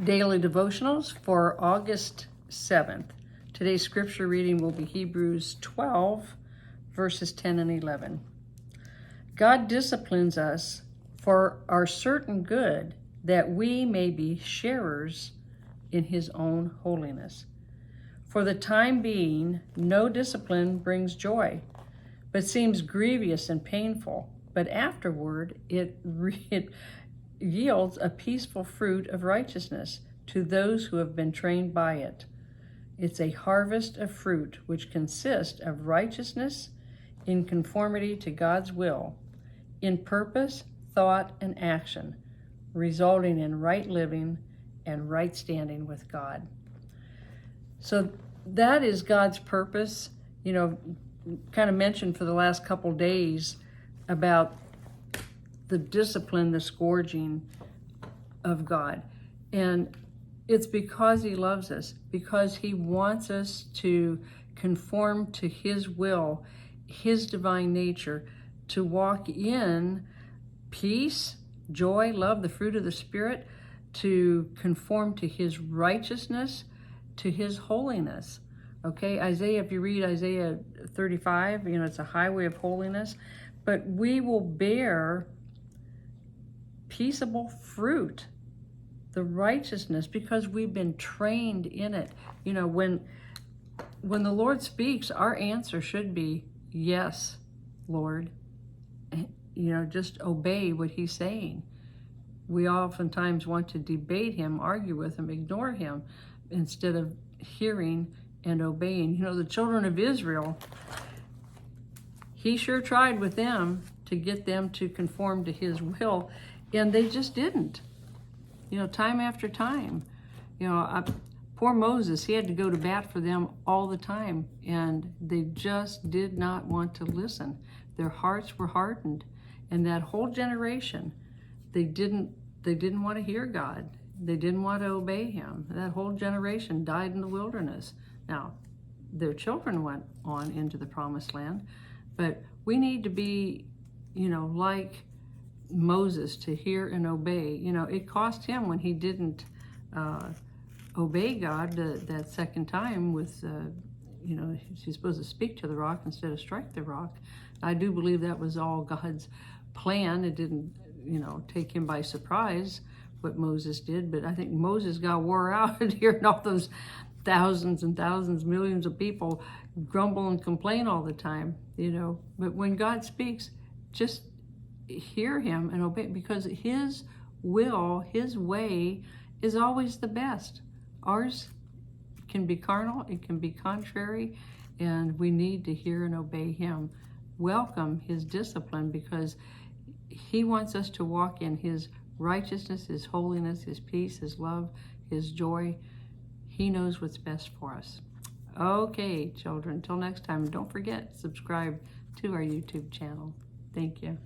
Daily Devotionals for August 7th. Today's scripture reading will be Hebrews 12, verses 10 and 11. God disciplines us for our certain good, that we may be sharers in his own holiness. For the time being, no discipline brings joy, but seems grievous and painful. But afterward, it yields a peaceful fruit of righteousness to those who have been trained by it. It's a harvest of fruit which consists of righteousness in conformity to God's will, in purpose, thought, and action, resulting in right living and right standing with God. So that is God's purpose. Kind of mentioned for the last couple days about the discipline, the scourging of God. And it's because he loves us, because he wants us to conform to his will, his divine nature, to walk in peace, joy, love, the fruit of the Spirit, to conform to his righteousness, to his holiness. Okay, if you read Isaiah 35, it's a highway of holiness, but we will bear peaceable fruit, the righteousness, because we've been trained in it. When the Lord speaks, our answer should be, yes, Lord. Just obey what he's saying. We oftentimes want to debate him, argue with him, ignore him, instead of hearing and obeying. The children of Israel, he sure tried with them to get them to conform to his will, and they just didn't. Time after time. Poor Moses, he had to go to bat for them all the time, and they just did not want to listen. Their hearts were hardened, and that whole generation, they didn't want to hear God. They didn't want to obey him. That whole generation died in the wilderness. Now, their children went on into the promised land, but we need to be, like Moses, to hear and obey. It cost him when he didn't obey God that second time with, he's supposed to speak to the rock instead of strike the rock. I do believe that was all God's plan. It didn't, take him by surprise what Moses did, but I think Moses got wore out hearing all those thousands and thousands, millions of people grumble and complain all the time, But when God speaks, just hear him and obey, because his will, his way is always the best. Ours can be carnal, it can be contrary, and we need to hear and obey him. Welcome his discipline, because he wants us to walk in his righteousness, his holiness, his peace, his love, his joy. He knows what's best for us. Okay, children, until next time, don't forget, subscribe to our YouTube channel. Thank you.